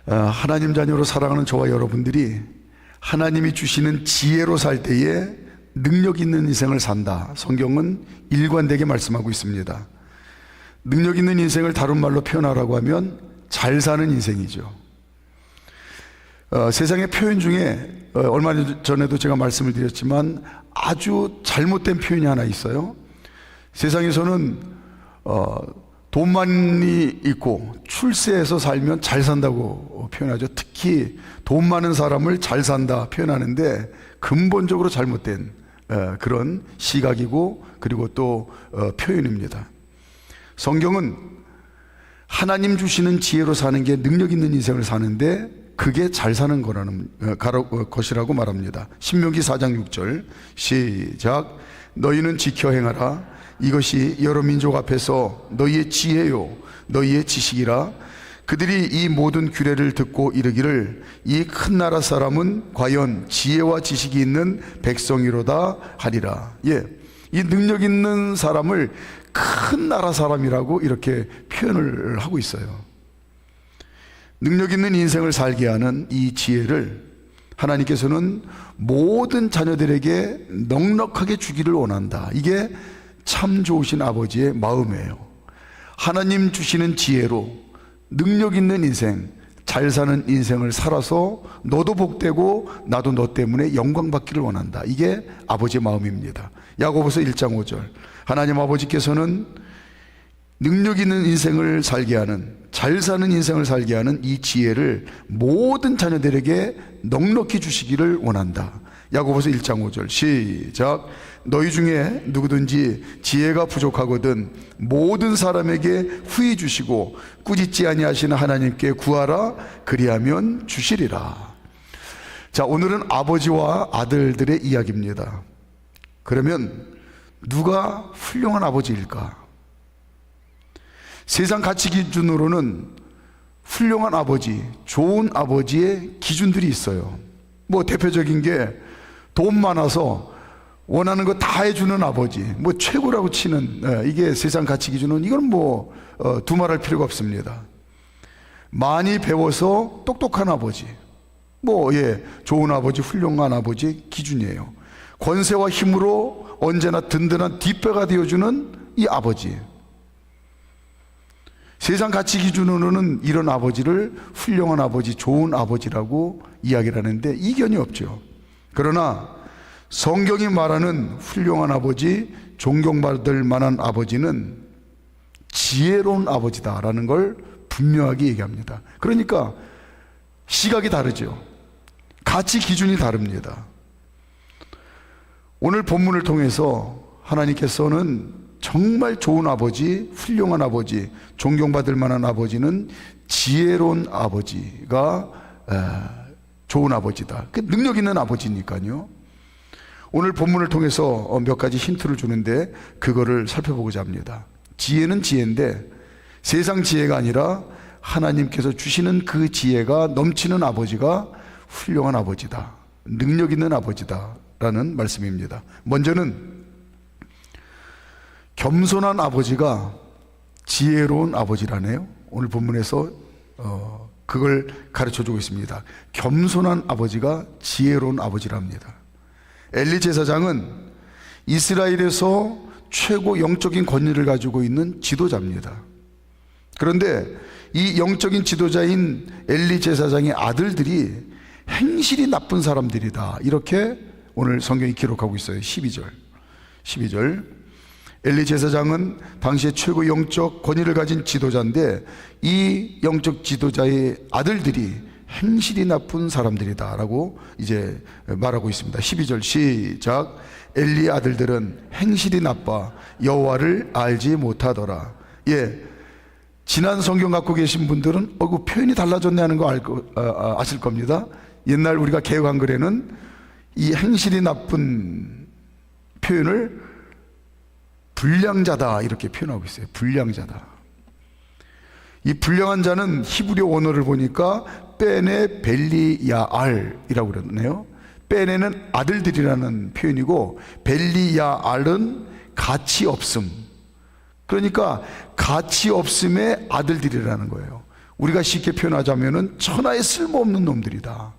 하나님 자녀로 살아가는 저와 여러분들이 하나님이 주시는 지혜로 살 때에 능력 있는 인생을 산다. 성경은 일관되게 말씀하고 있습니다. 능력 있는 인생을 다른 말로 표현하라고 하면 잘 사는 인생이죠. 세상의 표현 중에 얼마 전에도 제가 말씀을 드렸지만 아주 잘못된 표현이 하나 있어요. 세상에서는 돈 많이 있고 출세해서 살면 잘 산다고 표현하죠. 특히 돈 많은 사람을 잘 산다 표현하는데 근본적으로 잘못된 그런 시각이고 그리고 또 표현입니다. 성경은 하나님 주시는 지혜로 사는 게 능력 있는 인생을 사는데 그게 잘 사는 것이라고 말합니다. 신명기 4장 6절 시작. 너희는 지켜 행하라. 이것이 여러 민족 앞에서 너희의 지혜요 너희의 지식이라. 그들이 이 모든 규례를 듣고 이르기를 이 큰 나라 사람은 과연 지혜와 지식이 있는 백성이로다 하리라. 이 능력 있는 사람을 큰 나라 사람이라고 이렇게 표현을 하고 있어요. 능력 있는 인생을 살게 하는 이 지혜를 하나님께서는 모든 자녀들에게 넉넉하게 주기를 원한다. 이게 참 좋으신 아버지의 마음이에요. 하나님 주시는 지혜로 능력 있는 인생, 잘 사는 인생을 살아서 너도 복되고 나도 너 때문에 영광 받기를 원한다. 이게 아버지의 마음입니다. 야고보서 1장 5절 하나님 아버지께서는 능력 있는 인생을 살게 하는, 잘 사는 인생을 살게 하는 이 지혜를 모든 자녀들에게 넉넉히 주시기를 원한다. 야고보서 1장 5절 시작. 너희 중에 누구든지 지혜가 부족하거든 모든 사람에게 후히 주시고 꾸짖지 아니하시는 하나님께 구하라. 그리하면 주시리라. 자, 오늘은 아버지와 아들들의 이야기입니다. 그러면 누가 훌륭한 아버지일까? 세상 가치 기준으로는 훌륭한 아버지, 좋은 아버지의 기준들이 있어요. 뭐 대표적인 게 돈 많아서 원하는 거 다 해주는 아버지, 뭐 최고라고 치는 이게 세상 가치 기준은 이건 뭐 두말할 필요가 없습니다. 많이 배워서 똑똑한 아버지, 좋은 아버지, 훌륭한 아버지 기준이에요. 권세와 힘으로 언제나 든든한 뒷배가 되어주는 이 아버지. 세상 가치 기준으로는 이런 아버지를 훌륭한 아버지, 좋은 아버지라고 이야기를 하는데 이견이 없죠. 그러나 성경이 말하는 훌륭한 아버지, 존경받을 만한 아버지는 지혜로운 아버지다라는 걸 분명하게 얘기합니다. 그러니까 시각이 다르죠. 가치 기준이 다릅니다. 오늘 본문을 통해서 하나님께서는 정말 좋은 아버지, 훌륭한 아버지, 존경받을 만한 아버지는 지혜로운 아버지가 좋은 아버지다. 능력 있는 아버지니까요. 오늘 본문을 통해서 몇 가지 힌트를 주는데 그거를 살펴보고자 합니다. 지혜는 지혜인데 세상 지혜가 아니라 하나님께서 주시는 그 지혜가 넘치는 아버지가 훌륭한 아버지다. 능력 있는 아버지다 라는 말씀입니다. 먼저는 겸손한 아버지가 지혜로운 아버지라네요. 오늘 본문에서 그걸 가르쳐주고 있습니다. 겸손한 아버지가 지혜로운 아버지랍니다. 엘리 제사장은 이스라엘에서 최고 영적인 권위를 가지고 있는 지도자입니다. 그런데 이 영적인 지도자인 엘리 제사장의 아들들이 행실이 나쁜 사람들이다. 이렇게 오늘 성경이 기록하고 있어요. 12절 엘리 제사장은 당시에 최고 영적 권위를 가진 지도자인데 이 영적 지도자의 아들들이 행실이 나쁜 사람들이다 라고 이제 말하고 있습니다. 12절 시작. 엘리의 아들들은 행실이 나빠 여호와를 알지 못하더라. 지난 성경 갖고 계신 분들은 그 표현이 달라졌네 하는 거 아실 겁니다. 옛날 우리가 개역 한글에는 이 행실이 나쁜 표현을 불량자다 이렇게 표현하고 있어요. 불량자다. 이 불량한 자는 히브리 원어를 보니까 빼네 벨리야알이라고 그러네요. 빼네는 아들들이라는 표현이고 벨리야알은 가치 없음. 그러니까 가치 없음의 아들들이라는 거예요. 우리가 쉽게 표현하자면은 천하의 쓸모없는 놈들이다,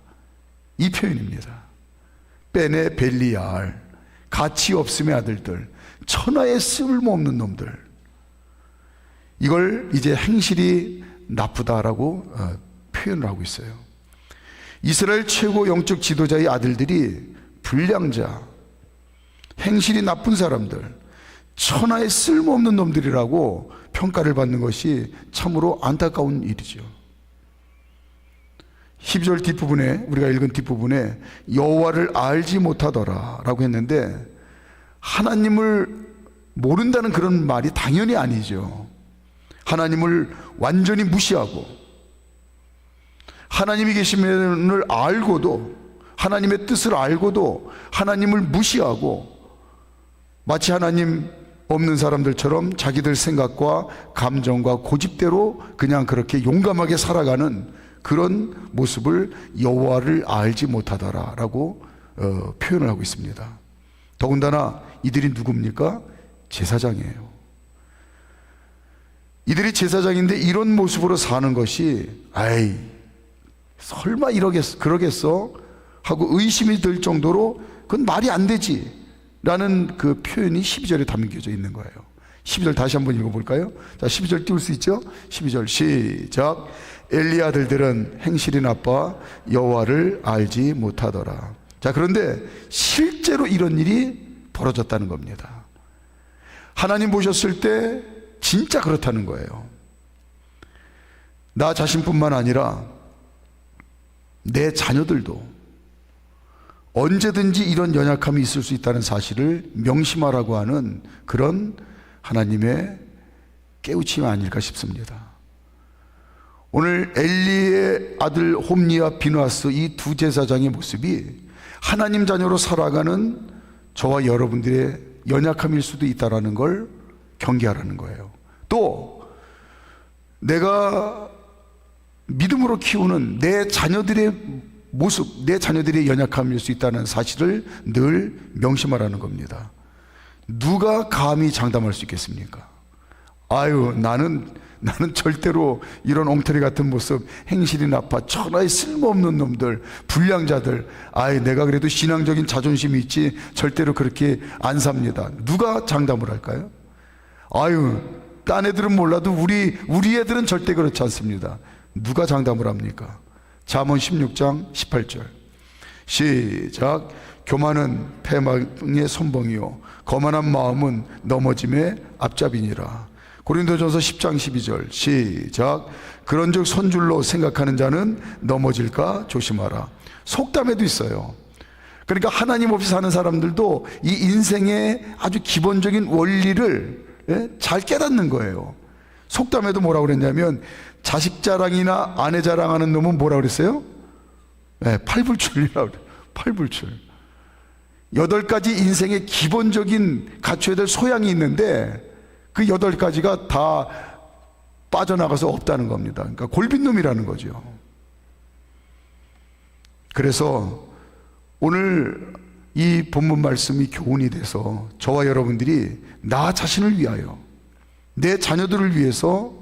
이 표현입니다. 베네 벨리알, 가치 없음의 아들들, 천하의 쓸모없는 놈들, 이걸 이제 행실이 나쁘다라고 표현을 하고 있어요. 이스라엘 최고 영적 지도자의 아들들이 불량자, 행실이 나쁜 사람들, 천하의 쓸모없는 놈들이라고 평가를 받는 것이 참으로 안타까운 일이죠. 12절 뒷부분에, 우리가 읽은 뒷부분에 여호와를 알지 못하더라 라고 했는데, 하나님을 모른다는 그런 말이 당연히 아니죠. 하나님을 완전히 무시하고, 하나님이 계심을 알고도, 하나님의 뜻을 알고도 하나님을 무시하고, 마치 하나님 없는 사람들처럼 자기들 생각과 감정과 고집대로 그냥 그렇게 용감하게 살아가는 그런 모습을 여호와를 알지 못하더라 라고 표현을 하고 있습니다. 더군다나 이들이 누굽니까? 제사장이에요. 이들이 제사장인데 이런 모습으로 사는 것이, 아이 설마 그러겠어 하고 의심이 들 정도로 그건 말이 안 되지 라는 그 표현이 12절에 담겨져 있는 거예요. 12절 다시 한번 읽어볼까요? 자, 12절 띄울 수 있죠? 12절 시작. 엘리 아들들은 행실이 나빠 여호와를 알지 못하더라. 자, 그런데 실제로 이런 일이 벌어졌다는 겁니다. 하나님 보셨을 때 진짜 그렇다는 거예요. 나 자신뿐만 아니라 내 자녀들도 언제든지 이런 연약함이 있을 수 있다는 사실을 명심하라고 하는 그런 하나님의 깨우침이 아닐까 싶습니다. 오늘 엘리의 아들 홈리와 비누아스, 이 두 제사장의 모습이 하나님 자녀로 살아가는 저와 여러분들의 연약함일 수도 있다는 걸 경계하라는 거예요. 또 내가 믿음으로 키우는 내 자녀들의 모습, 내 자녀들의 연약함일 수 있다는 사실을 늘 명심하라는 겁니다. 누가 감히 장담할 수 있겠습니까? 아유, 나는 절대로 이런 엉터리 같은 모습, 행실이 나빠 천하의 쓸모없는 놈들, 불량자들, 아유 내가 그래도 신앙적인 자존심이 있지 절대로 그렇게 안 삽니다. 누가 장담을 할까요? 아유, 딴 애들은 몰라도 우리 애들은 절대 그렇지 않습니다. 누가 장담을 합니까? 잠언 16장 18절 시작. 교만은 패망의 선봉이요 거만한 마음은 넘어짐의 앞잡이니라. 고린도전서 10장 12절 시작. 그런즉 선줄로 생각하는 자는 넘어질까 조심하라. 속담에도 있어요. 그러니까 하나님 없이 사는 사람들도 이 인생의 아주 기본적인 원리를 잘 깨닫는 거예요. 속담에도 뭐라고 그랬냐면, 자식 자랑이나 아내 자랑하는 놈은 뭐라고 그랬어요? 팔불출이라고 그래요. 팔불출. 8가지 인생의 기본적인 갖춰야 될 소양이 있는데 그 8가지가 다 빠져나가서 없다는 겁니다. 그러니까 골빈놈이라는 거죠. 그래서 오늘 이 본문 말씀이 교훈이 돼서 저와 여러분들이 나 자신을 위하여, 내 자녀들을 위해서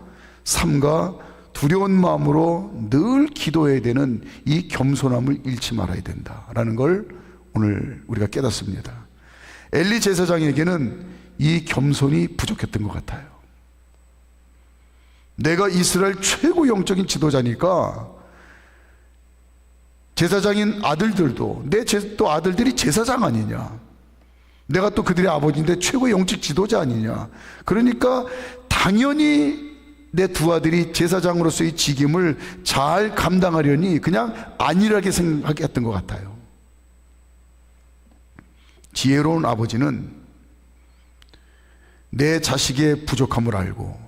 삼가 두려운 마음으로 늘 기도해야 되는 이 겸손함을 잃지 말아야 된다라는 걸 오늘 우리가 깨닫습니다. 엘리 제사장에게는 이 겸손이 부족했던 것 같아요. 내가 이스라엘 최고 영적인 지도자니까 제사장인 아들들도, 또 아들들이 제사장 아니냐, 내가 또 그들의 아버지인데 최고 영적 지도자 아니냐, 그러니까 당연히 내 두 아들이 제사장으로서의 직임을 잘 감당하려니 그냥 안일하게 생각했던 것 같아요. 지혜로운 아버지는 내 자식의 부족함을 알고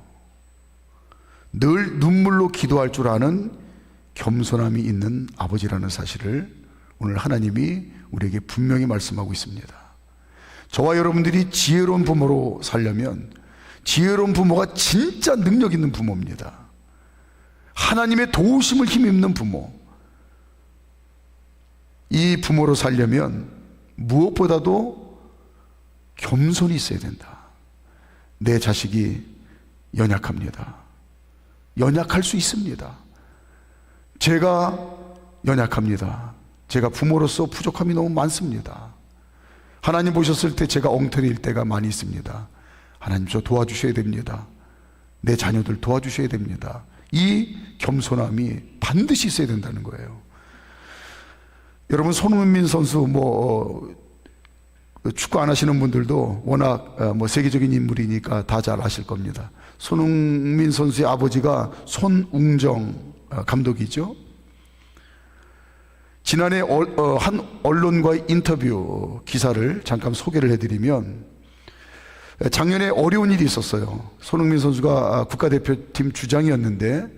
늘 눈물로 기도할 줄 아는 겸손함이 있는 아버지라는 사실을 오늘 하나님이 우리에게 분명히 말씀하고 있습니다. 저와 여러분들이 지혜로운 부모로 살려면, 지혜로운 부모가 진짜 능력 있는 부모입니다. 하나님의 도우심을 힘입는 부모, 이 부모로 살려면 무엇보다도 겸손이 있어야 된다. 내 자식이 연약합니다. 연약할 수 있습니다. 제가 연약합니다. 제가 부모로서 부족함이 너무 많습니다. 하나님 보셨을 때 제가 엉터리일 때가 많이 있습니다. 하나님 저 도와주셔야 됩니다. 내 자녀들 도와주셔야 됩니다. 이 겸손함이 반드시 있어야 된다는 거예요. 여러분, 손흥민 선수 축구 안 하시는 분들도 워낙 세계적인 인물이니까 다 잘 아실 겁니다. 손흥민 선수의 아버지가 손웅정 감독이죠. 지난해 한 언론과의 인터뷰 기사를 잠깐 소개를 해드리면, 작년에 어려운 일이 있었어요. 손흥민 선수가 국가대표팀 주장이었는데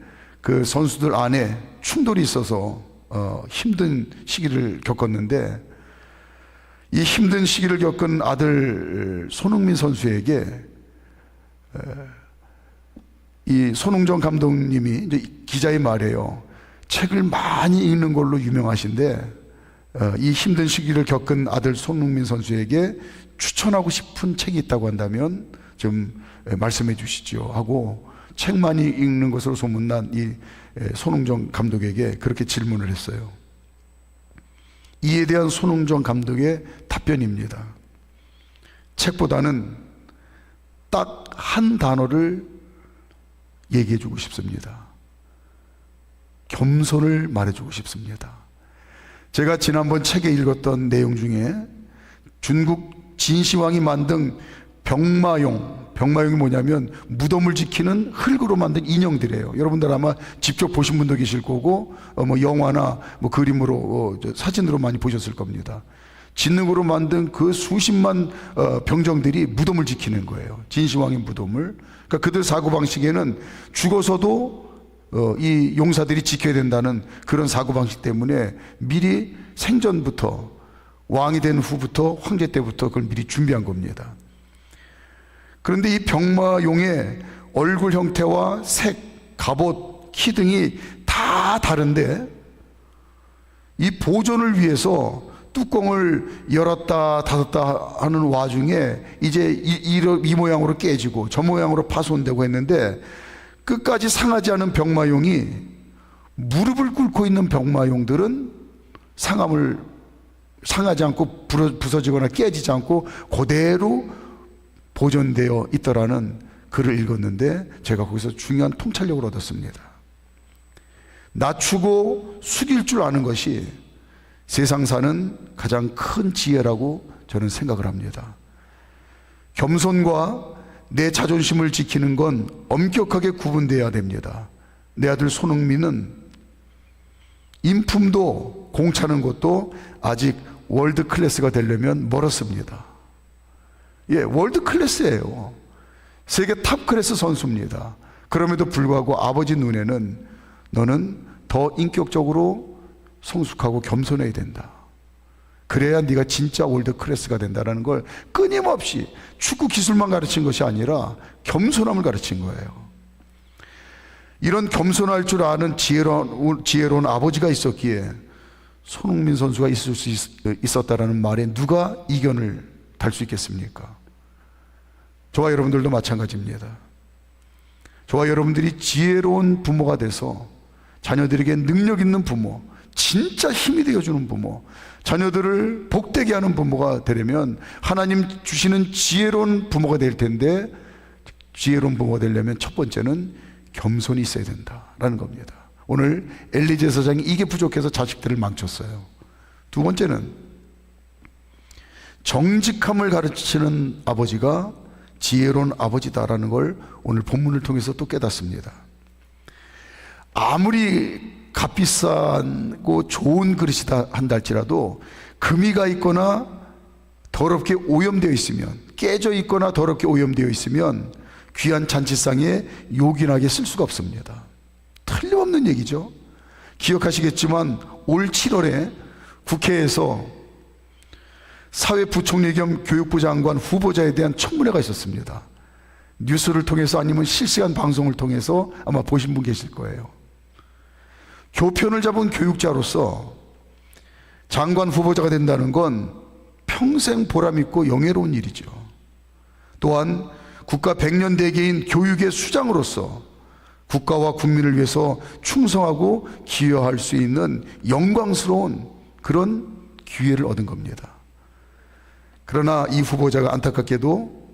그 선수들 안에 충돌이 있어서 힘든 시기를 겪었는데, 이 힘든 시기를 겪은 아들 손흥민 선수에게 이 손웅정 감독님이 이제 기자의 말이에요. 책을 많이 읽는 걸로 유명하신데 이 힘든 시기를 겪은 아들 손흥민 선수에게 추천하고 싶은 책이 있다고 한다면 좀 말씀해 주시죠 하고 책 많이 읽는 것으로 소문난 이 손웅정 감독에게 그렇게 질문을 했어요. 이에 대한 손웅정 감독의 답변입니다. 책보다는 딱 한 단어를 얘기해 주고 싶습니다. 겸손을 말해주고 싶습니다. 제가 지난번 책에 읽었던 내용 중에 중국 진시황이 만든 병마용이 뭐냐면 무덤을 지키는 흙으로 만든 인형들이에요. 여러분들 아마 직접 보신 분도 계실 거고 영화나 그림으로 사진으로 많이 보셨을 겁니다. 진흙으로 만든 그 수십만 병정들이 무덤을 지키는 거예요. 진시황의 무덤을. 그러니까 그들 사고방식에는 죽어서도 이 용사들이 지켜야 된다는 그런 사고방식 때문에 미리 생전부터, 왕이 된 후부터, 황제 때부터 그걸 미리 준비한 겁니다. 그런데 이 병마용의 얼굴 형태와 색, 갑옷, 키 등이 다 다른데 이 보존을 위해서 뚜껑을 열었다 닫았다 하는 와중에 이제 이 모양으로 깨지고 저 모양으로 파손되고 했는데, 끝까지 상하지 않은 병마용이, 무릎을 꿇고 있는 병마용들은 상하지 않고 부서지거나 깨지지 않고 그대로 보존되어 있더라는 글을 읽었는데, 제가 거기서 중요한 통찰력을 얻었습니다. 낮추고 숙일 줄 아는 것이 세상 사는 가장 큰 지혜라고 저는 생각을 합니다. 겸손과 내 자존심을 지키는 건 엄격하게 구분되어야 됩니다. 내 아들 손흥민은 인품도 공차는 것도 아직 월드 클래스가 되려면 멀었습니다. 월드 클래스예요. 세계 탑 클래스 선수입니다. 그럼에도 불구하고 아버지 눈에는 너는 더 인격적으로 성숙하고 겸손해야 된다. 그래야 네가 진짜 월드 클래스가 된다는 걸 끊임없이 축구 기술만 가르친 것이 아니라 겸손함을 가르친 거예요. 이런 겸손할 줄 아는 지혜로운 아버지가 있었기에 손흥민 선수가 있을 수 있었다라는 말에 누가 이견을 달 수 있겠습니까? 저와 여러분들도 마찬가지입니다. 저와 여러분들이 지혜로운 부모가 돼서 자녀들에게 능력 있는 부모, 진짜 힘이 되어주는 부모, 자녀들을 복되게 하는 부모가 되려면 하나님 주시는 지혜로운 부모가 될 텐데, 지혜로운 부모가 되려면 첫 번째는 겸손이 있어야 된다라는 겁니다. 오늘 엘리 제사장이 이게 부족해서 자식들을 망쳤어요. 두 번째는 정직함을 가르치는 아버지가 지혜로운 아버지다라는 걸 오늘 본문을 통해서 또 깨닫습니다. 아무리 값비싸고 좋은 그릇이다 한다 할지라도 금이가 있거나 더럽게 오염되어 있으면, 깨져 있거나 더럽게 오염되어 있으면 귀한 잔치상에 요긴하게 쓸 수가 없습니다. 틀림없는 얘기죠. 기억하시겠지만 올 7월에 국회에서 사회부총리 겸 교육부 장관 후보자에 대한 청문회가 있었습니다. 뉴스를 통해서 아니면 실시간 방송을 통해서 아마 보신 분 계실 거예요. 교편을 잡은 교육자로서 장관 후보자가 된다는 건 평생 보람있고 영예로운 일이죠. 또한 국가 백년 대계인 교육의 수장으로서 국가와 국민을 위해서 충성하고 기여할 수 있는 영광스러운 그런 기회를 얻은 겁니다. 그러나 이 후보자가 안타깝게도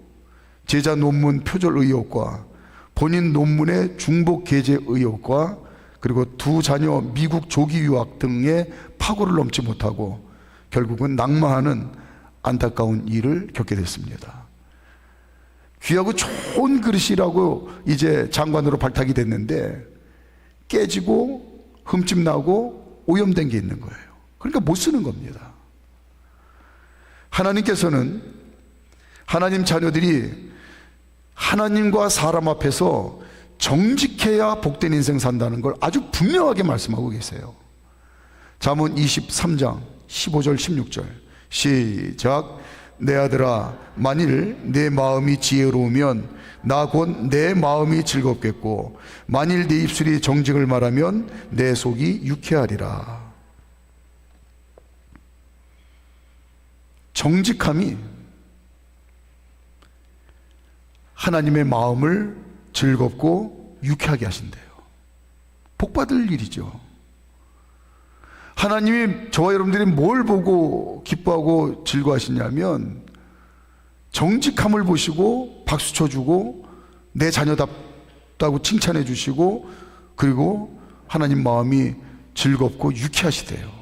제자 논문 표절 의혹과 본인 논문의 중복 게재 의혹과 그리고 두 자녀 미국 조기 유학 등의 파고를 넘지 못하고 결국은 낙마하는 안타까운 일을 겪게 됐습니다. 귀하고 좋은 그릇이라고 이제 장관으로 발탁이 됐는데 깨지고 흠집 나고 오염된 게 있는 거예요. 그러니까 못 쓰는 겁니다. 하나님께서는 하나님 자녀들이 하나님과 사람 앞에서 정직해야 복된 인생 산다는 걸 아주 분명하게 말씀하고 계세요. 잠언 23장 15절 16절 시작. 내 아들아, 만일 내 마음이 지혜로우면 나 곧 내 마음이 즐겁겠고 만일 네 입술이 정직을 말하면 내 속이 유쾌하리라. 정직함이 하나님의 마음을 즐겁고 유쾌하게 하신대요. 복받을 일이죠. 하나님이 저와 여러분들이 뭘 보고 기뻐하고 즐거워하시냐면 정직함을 보시고 박수 쳐주고 내 자녀답다고 칭찬해 주시고 그리고 하나님 마음이 즐겁고 유쾌하시대요.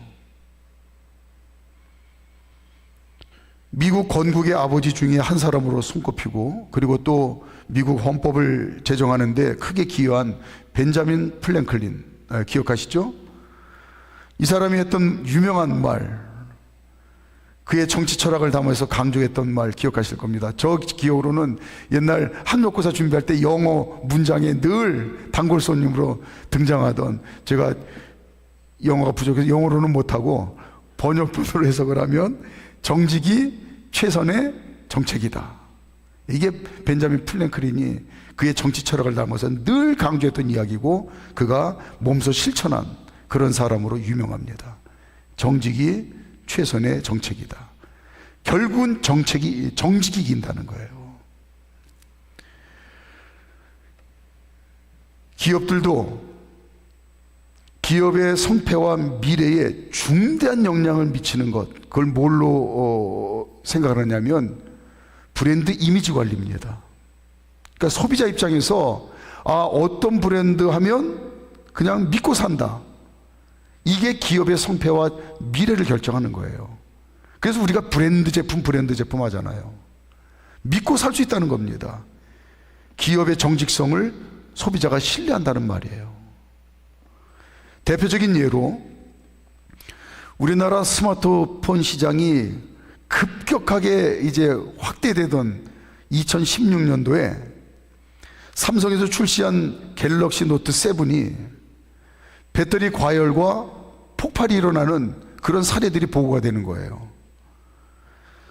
미국 건국의 아버지 중에 한 사람으로 손꼽히고 그리고 또 미국 헌법을 제정하는 데 크게 기여한 벤자민 플랭클린, 기억하시죠? 이 사람이 했던 유명한 말, 그의 정치 철학을 담아서 강조했던 말 기억하실 겁니다. 저 기억으로는 옛날 한국고사 준비할 때 영어 문장에 늘 단골 손님으로 등장하던, 제가 영어가 부족해서 영어로는 못하고 번역본으로 해석을 하면 정직이 최선의 정책이다. 이게 벤자민 플랭클린이 그의 정치 철학을 담아서 늘 강조했던 이야기고 그가 몸소 실천한 그런 사람으로 유명합니다. 정직이 최선의 정책이다. 결국은 정직이 이긴다는 거예요. 기업들도 기업의 성패와 미래에 중대한 영향을 미치는 것, 그걸 뭘로 생각을 하냐면 브랜드 이미지 관리입니다. 그러니까 소비자 입장에서 어떤 브랜드 하면 그냥 믿고 산다. 이게 기업의 성패와 미래를 결정하는 거예요. 그래서 우리가 브랜드 제품 하잖아요. 믿고 살 수 있다는 겁니다. 기업의 정직성을 소비자가 신뢰한다는 말이에요. 대표적인 예로 우리나라 스마트폰 시장이 급격하게 이제 확대되던 2016년도에 삼성에서 출시한 갤럭시 노트 7이 배터리 과열과 폭발이 일어나는 그런 사례들이 보고가 되는 거예요.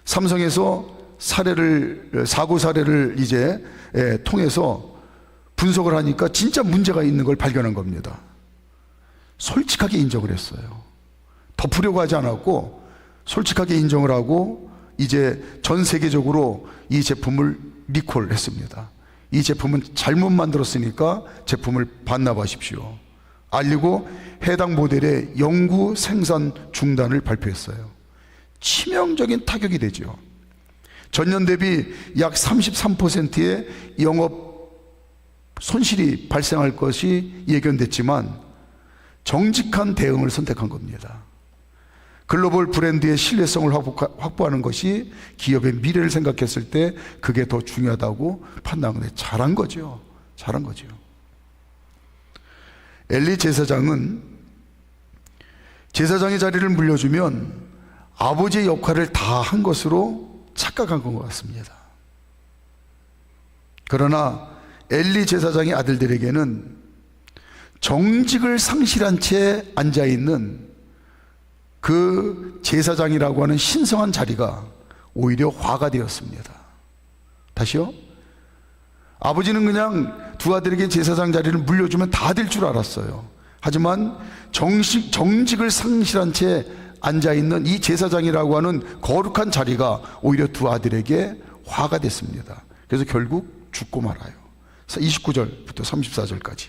삼성에서 사고 사례를 이제 통해서 분석을 하니까 진짜 문제가 있는 걸 발견한 겁니다. 솔직하게 인정을 했어요. 덮으려고 하지 않았고 솔직하게 인정을 하고 이제 전 세계적으로 이 제품을 리콜했습니다. 이 제품은 잘못 만들었으니까 제품을 반납하십시오. 알리고 해당 모델의 영구 생산 중단을 발표했어요. 치명적인 타격이 되죠. 전년 대비 약 33%의 영업 손실이 발생할 것이 예견됐지만 정직한 대응을 선택한 겁니다. 글로벌 브랜드의 신뢰성을 확보하는 것이 기업의 미래를 생각했을 때 그게 더 중요하다고 판단하는데 잘한 거죠. 잘한 거죠. 엘리 제사장은 제사장의 자리를 물려주면 아버지의 역할을 다 한 것으로 착각한 것 같습니다. 그러나 엘리 제사장의 아들들에게는 정직을 상실한 채 앉아있는 그 제사장이라고 하는 신성한 자리가 오히려 화가 되었습니다. 다시요? 아버지는 그냥 두 아들에게 제사장 자리를 물려주면 다 될 줄 알았어요. 하지만 정직을 상실한 채 앉아있는 이 제사장이라고 하는 거룩한 자리가 오히려 두 아들에게 화가 됐습니다. 그래서 결국 죽고 말아요. 29절부터 34절까지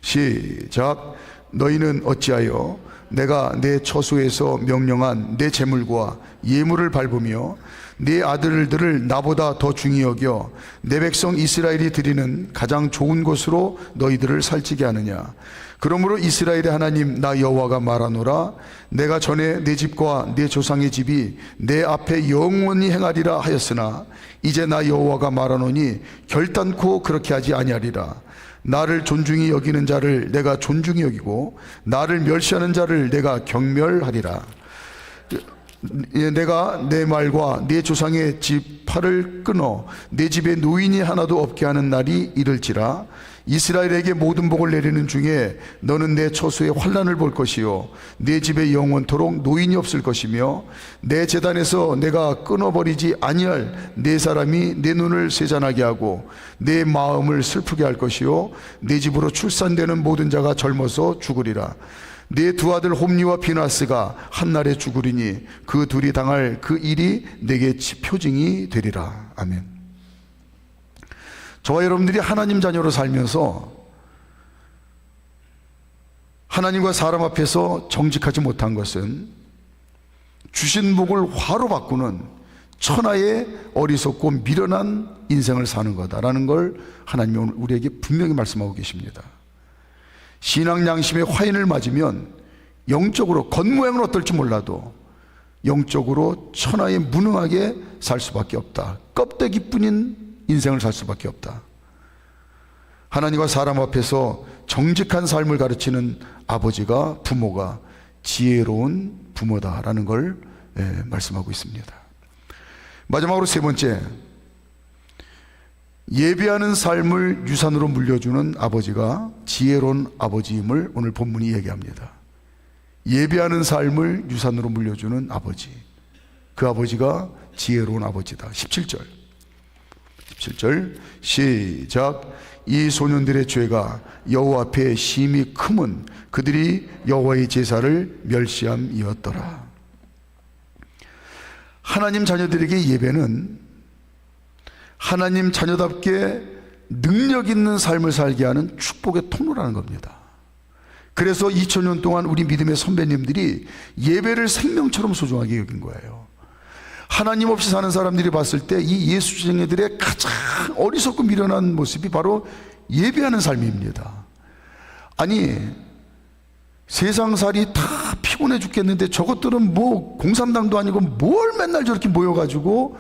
시작. 너희는 어찌하여 내가 내 처소에서 명령한 내 제물과 예물을 밟으며 내 아들들을 나보다 더 중히 여겨 내 백성 이스라엘이 드리는 가장 좋은 곳으로 너희들을 살찌게 하느냐. 그러므로 이스라엘의 하나님 나 여호와가 말하노라. 내가 전에 내 집과 내 조상의 집이 내 앞에 영원히 행하리라 하였으나 이제 나 여호와가 말하노니 결단코 그렇게 하지 아니하리라. 나를 존중히 여기는 자를 내가 존중히 여기고 나를 멸시하는 자를 내가 경멸하리라. 내가 내 말과 내 조상의 집 팔을 끊어 내 집에 노인이 하나도 없게 하는 날이 이를지라. 이스라엘에게 모든 복을 내리는 중에 너는 내 처소에 환난을 볼 것이요 내 집에 영원토록 노인이 없을 것이며 내 제단에서 내가 끊어버리지 아니할 내 사람이 내 눈을 세잔하게 하고 내 마음을 슬프게 할 것이요 내 집으로 출산되는 모든 자가 젊어서 죽으리라. 내 두 아들 홈리와 비나스가 한날에 죽으리니 그 둘이 당할 그 일이 내게 표징이 되리라. 아멘. 저와 여러분들이 하나님 자녀로 살면서 하나님과 사람 앞에서 정직하지 못한 것은 주신 복을 화로 바꾸는 천하의 어리석고 미련한 인생을 사는 거다라는 걸 하나님이 오늘 우리에게 분명히 말씀하고 계십니다. 신앙 양심의 화인을 맞으면 영적으로 겉모양은 어떨지 몰라도 영적으로 천하에 무능하게 살 수밖에 없다. 껍데기뿐인 인생을 살 수밖에 없다. 하나님과 사람 앞에서 정직한 삶을 가르치는 아버지가, 부모가 지혜로운 부모다라는 걸 말씀하고 있습니다. 마지막으로 세 번째, 예배하는 삶을 유산으로 물려주는 아버지가 지혜로운 아버지임을 오늘 본문이 얘기합니다. 예배하는 삶을 유산으로 물려주는 아버지, 그 아버지가 지혜로운 아버지다. 17절 시작. 이 소년들의 죄가 여호와 앞에 심히 크면 그들이 여호와의 제사를 멸시함이었더라. 하나님 자녀들에게 예배는 하나님 자녀답게 능력 있는 삶을 살게 하는 축복의 통로라는 겁니다. 그래서 2000년 동안 우리 믿음의 선배님들이 예배를 생명처럼 소중하게 여긴 거예요. 하나님 없이 사는 사람들이 봤을 때 이 예수쟁이들의 가장 어리석고 미련한 모습이 바로 예배하는 삶입니다. 아니, 세상살이 다 피곤해 죽겠는데 저것들은 뭐 공산당도 아니고 뭘 맨날 저렇게 모여가지고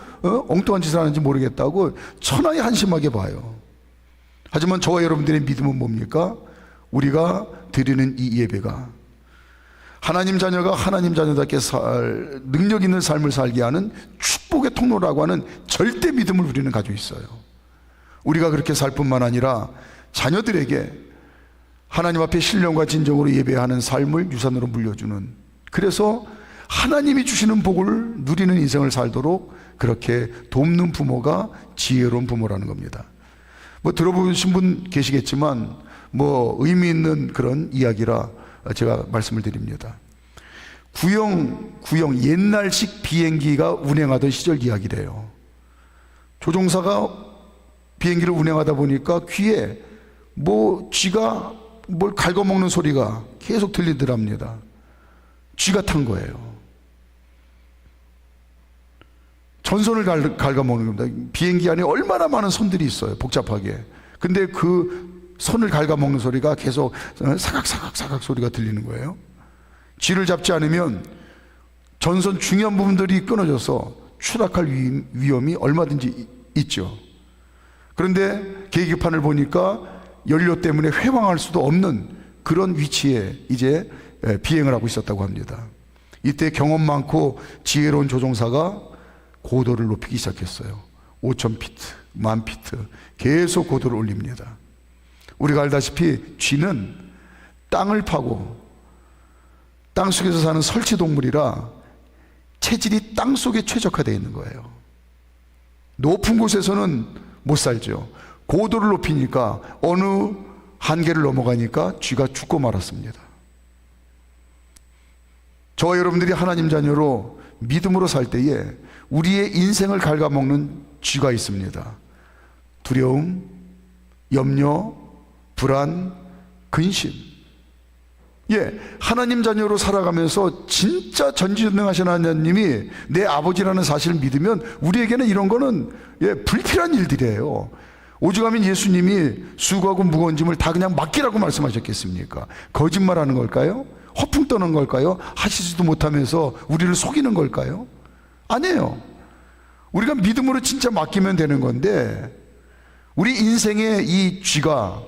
엉뚱한 짓을 하는지 모르겠다고 천하에 한심하게 봐요. 하지만 저와 여러분들의 믿음은 뭡니까? 우리가 드리는 이 예배가 하나님 자녀가 하나님 자녀답게 능력 있는 삶을 살게 하는 축복의 통로라고 하는 절대 믿음을 우리는 가지고 있어요. 우리가 그렇게 살 뿐만 아니라 자녀들에게 하나님 앞에 신령과 진정으로 예배하는 삶을 유산으로 물려주는, 그래서 하나님이 주시는 복을 누리는 인생을 살도록 그렇게 돕는 부모가 지혜로운 부모라는 겁니다. 뭐 들어보신 분 계시겠지만 뭐 의미 있는 그런 이야기라 제가 말씀을 드립니다. 구형 옛날식 비행기가 운행하던 시절 이야기래요. 조종사가 비행기를 운행하다 보니까 귀에 뭐 쥐가 뭘 갉아먹는 소리가 계속 들리더랍니다. 쥐가 탄 거예요. 전선을 갉아먹는 겁니다. 비행기 안에 얼마나 많은 선들이 있어요, 복잡하게. 근데 그 선을 갉아먹는 소리가 계속 사각사각 소리가 들리는 거예요. 쥐를 잡지 않으면 전선 중요한 부분들이 끊어져서 추락할 위험이 얼마든지 있죠. 그런데 계기판을 보니까 연료 때문에 회방할 수도 없는 그런 위치에 이제 비행을 하고 있었다고 합니다. 이때 경험 많고 지혜로운 조종사가 고도를 높이기 시작했어요. 5,000피트, 10,000피트 계속 고도를 올립니다. 우리가 알다시피 쥐는 땅을 파고 땅속에서 사는 설치동물이라 체질이 땅속에 최적화되어 있는 거예요. 높은 곳에서는 못 살죠. 고도를 높이니까 어느 한계를 넘어가니까 쥐가 죽고 말았습니다. 저와 여러분들이 하나님 자녀로 믿음으로 살 때에 우리의 인생을 갉아먹는 쥐가 있습니다. 두려움, 염려, 불안, 근심. 예, 하나님 자녀로 살아가면서 진짜 전지전능하신 하나님이 내 아버지라는 사실을 믿으면 우리에게는 이런 거는 불필요한 일들이에요. 오죽하면 예수님이 수고하고 무거운 짐을 다 그냥 맡기라고 말씀하셨겠습니까? 거짓말하는 걸까요? 허풍 떠는 걸까요? 하시지도 못하면서 우리를 속이는 걸까요? 아니에요. 우리가 믿음으로 진짜 맡기면 되는 건데, 우리 인생의 이 쥐가,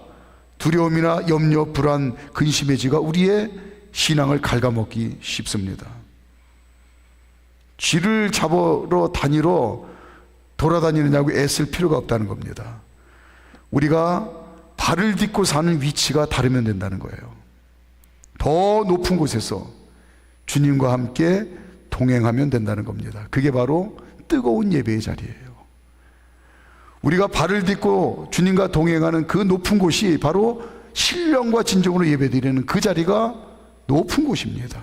두려움이나 염려, 불안, 근심의 쥐가 우리의 신앙을 갉아먹기 쉽습니다. 쥐를 잡으러 다니러 돌아다니느냐고 애쓸 필요가 없다는 겁니다. 우리가 발을 딛고 사는 위치가 다르면 된다는 거예요. 더 높은 곳에서 주님과 함께 동행하면 된다는 겁니다. 그게 바로 뜨거운 예배의 자리예요. 우리가 발을 딛고 주님과 동행하는 그 높은 곳이 바로 신령과 진정으로 예배드리는 그 자리가 높은 곳입니다.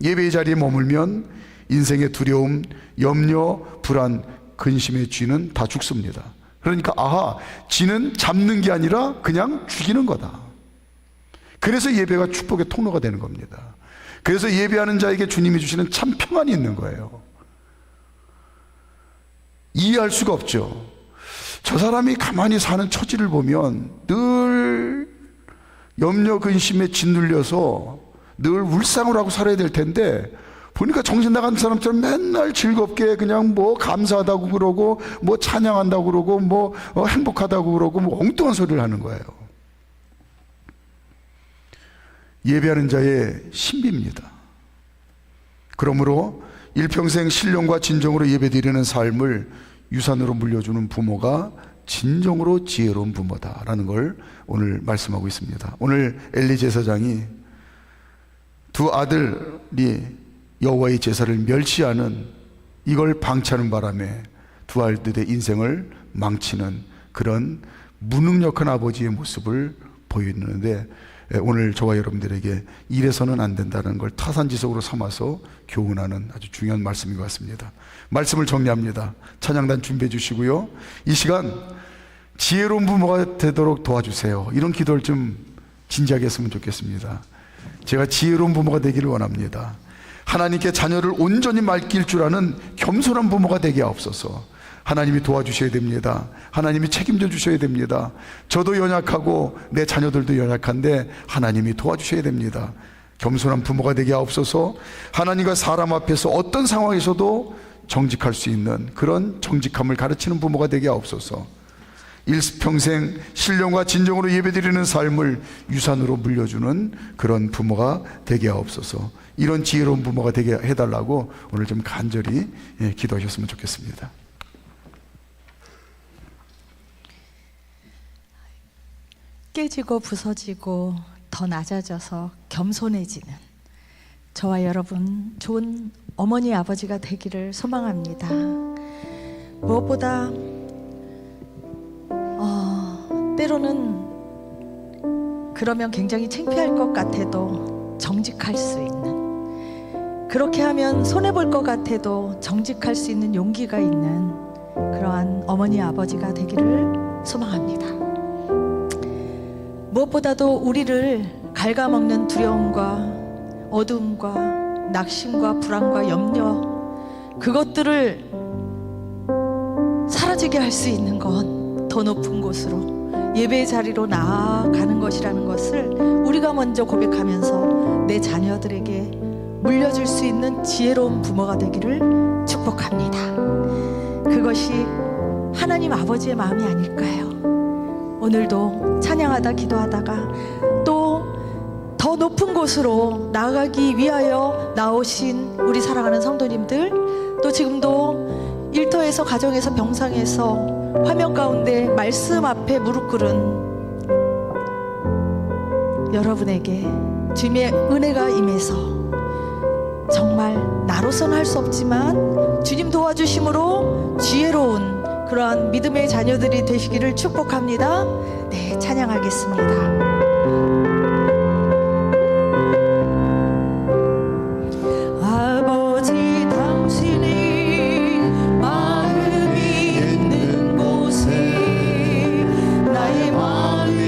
예배의 자리에 머물면 인생의 두려움, 염려, 불안, 근심의 쥐는 다 죽습니다. 그러니까 쥐는 잡는 게 아니라 그냥 죽이는 거다. 그래서 예배가 축복의 통로가 되는 겁니다. 그래서 예배하는 자에게 주님이 주시는 참 평안이 있는 거예요. 이해할 수가 없죠. 저 사람이 가만히 사는 처지를 보면 늘 염려 근심에 짓눌려서 늘 울상을 하고 살아야 될 텐데, 보니까 정신 나간 사람처럼 맨날 즐겁게 그냥 뭐 감사하다고 그러고 뭐 찬양한다고 그러고 뭐 행복하다고 그러고 뭐 엉뚱한 소리를 하는 거예요. 예배하는 자의 신비입니다. 그러므로 일평생 신령과 진정으로 예배드리는 삶을 유산으로 물려주는 부모가 진정으로 지혜로운 부모다라는 걸 오늘 말씀하고 있습니다. 오늘 엘리 제사장이 두 아들이 여호와의 제사를 멸시하는 이걸 방치하는 바람에 두 아들의 인생을 망치는 그런 무능력한 아버지의 모습을 보이는데, 오늘 저와 여러분들에게 이래서는 안 된다는 걸 타산지석으로 삼아서 교훈하는 아주 중요한 말씀인 것 같습니다. 말씀을 정리합니다. 찬양단 준비해 주시고요, 이 시간 지혜로운 부모가 되도록 도와주세요. 이런 기도를 좀 진지하게 했으면 좋겠습니다. 제가 지혜로운 부모가 되기를 원합니다. 하나님께 자녀를 온전히 맡길 줄 아는 겸손한 부모가 되게 하옵소서. 하나님이 도와주셔야 됩니다. 하나님이 책임져 주셔야 됩니다. 저도 연약하고 내 자녀들도 연약한데 하나님이 도와주셔야 됩니다. 겸손한 부모가 되게 하옵소서. 하나님과 사람 앞에서 어떤 상황에서도 정직할 수 있는 그런 정직함을 가르치는 부모가 되게 하옵소서. 일평생 신령과 진정으로 예배드리는 삶을 유산으로 물려주는 그런 부모가 되게 하옵소서. 이런 지혜로운 부모가 되게 해달라고 오늘 좀 간절히 기도하셨으면 좋겠습니다. 깨지고 부서지고 더 낮아져서 겸손해지는 저와 여러분 좋은 어머니 아버지가 되기를 소망합니다. 무엇보다 때로는 그러면 굉장히 창피할 것 같아도 정직할 수 있는, 그렇게 하면 손해볼 것 같아도 정직할 수 있는 용기가 있는 그러한 어머니 아버지가 되기를 소망합니다. 무엇보다도 우리를 갉아먹는 두려움과 어두움과 낙심과 불안과 염려, 그것들을 사라지게 할 수 있는 건 더 높은 곳으로 예배의 자리로 나아가는 것이라는 것을 우리가 먼저 고백하면서 내 자녀들에게 물려줄 수 있는 지혜로운 부모가 되기를 축복합니다. 그것이 하나님 아버지의 마음이 아닐까요? 오늘도 찬양하다 기도하다가 또 더 높은 곳으로 나아가기 위하여 나오신 우리 사랑하는 성도님들, 또 지금도 일터에서 가정에서 병상에서 화면 가운데 말씀 앞에 무릎 꿇은 여러분에게 주님의 은혜가 임해서 정말 나로서는 할 수 없지만 주님 도와주심으로 지혜로운 그러한 믿음의 자녀들이 되시기를 축복합니다. 네, 찬양하겠습니다. 나의 마음이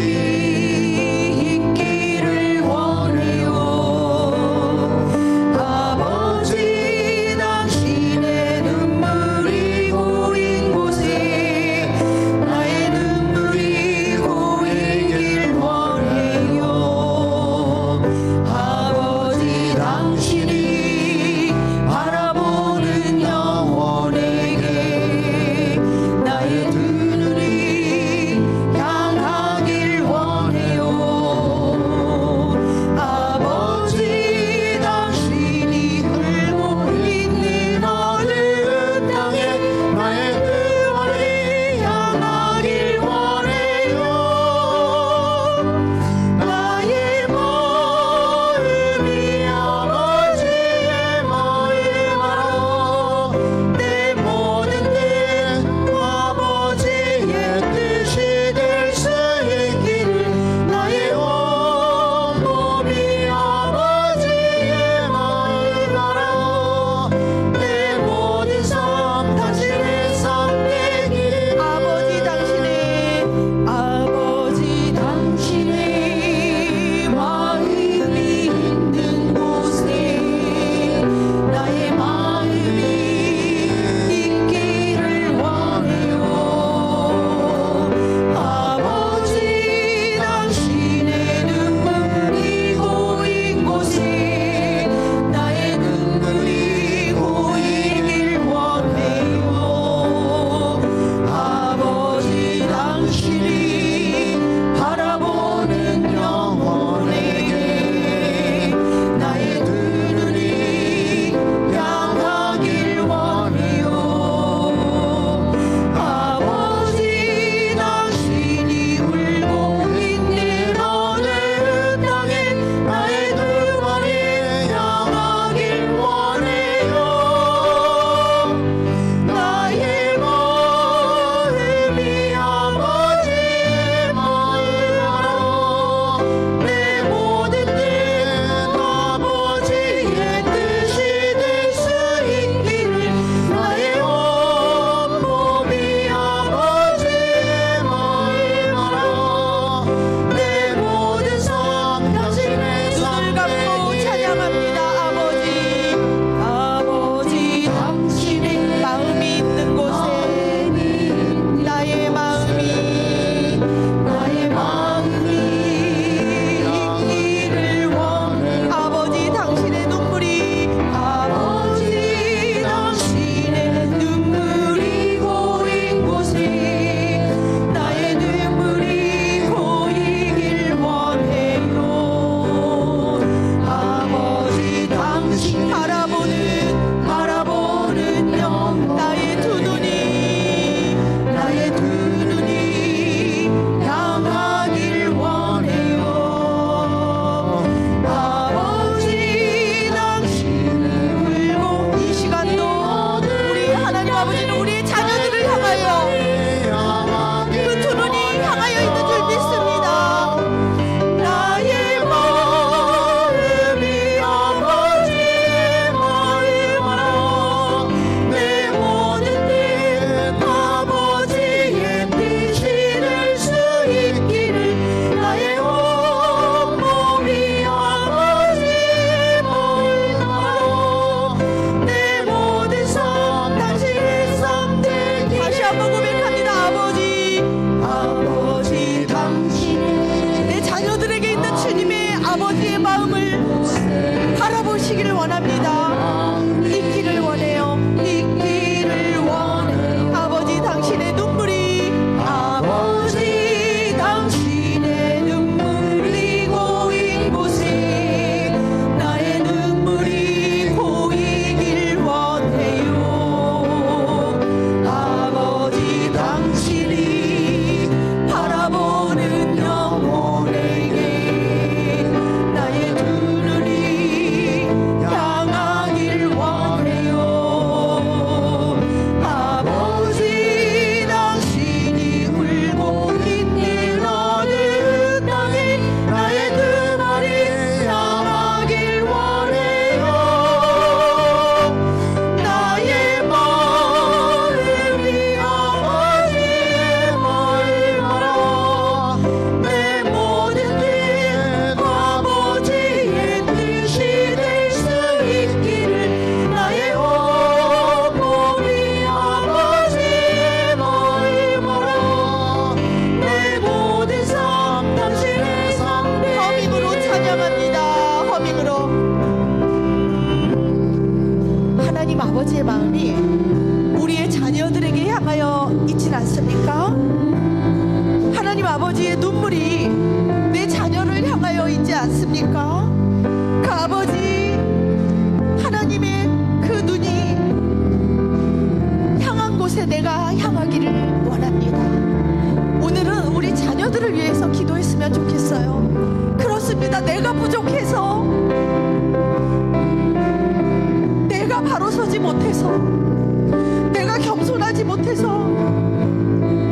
하시기를 원합니다. 있기를 원해요. 있기를 원해. 아버지 당신의 눈물이 아버지 당신의 눈물이 고인 곳에 나의 눈물이 고이길 원해요. 아버지 당신이 바라보는 영혼에게 나의 두 눈이 향하길 원해요. 아버지 당신이 울고 있는 어느 땅에 나의 두 발이 향하길 원해요. 나의 마음이 아버지의 마음으로 내 모든 일 아버지의 뜻이 될 수 있기를 나의 온몸이 아버지의 마음으로 내 모든 삶 당신의 상대 허밍으로 찬양합니다. 허밍으로 하나님 아버지의 마음이 우리의 자녀들에게 향하여 있진 않습니까? 하나님 아버지의 눈물이 내 자녀를 향하여 있지 않습니까? 그 아버지 하나님의 그 눈이 향한 곳에 내가 향하기를 원합니다. 오늘은 우리 자녀들을 위해서 기도했으면 좋겠어요. 그렇습니다. 내가 부족해서, 내가 바로 서지 못해서, 내가 겸손하지 못해서,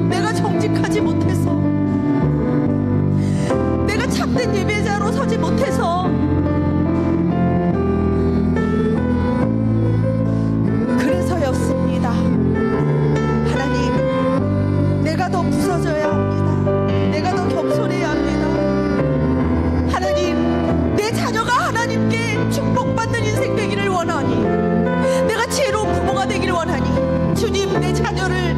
내가 정직하지 못해서, 내가 참된 예배자로 서지 못해서 그래서였습니다. 하나님, 내가 더 부서져야 합니다. 내가 더 겸손해야 합니다. 하나님, 내 자녀가 하나님께 축복받는 인생 되기를 원하니, 내가 지혜로운 부모가 되기를 원하니, 주님, 내 자녀를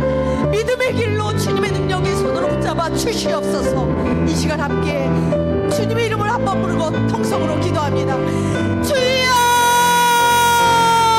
믿음의 길로 주님의 능력의 손으로 붙잡아 주시옵소서. 이 시간 함께 주님의 이름을 한번 부르고 통성으로 기도합니다. 주여!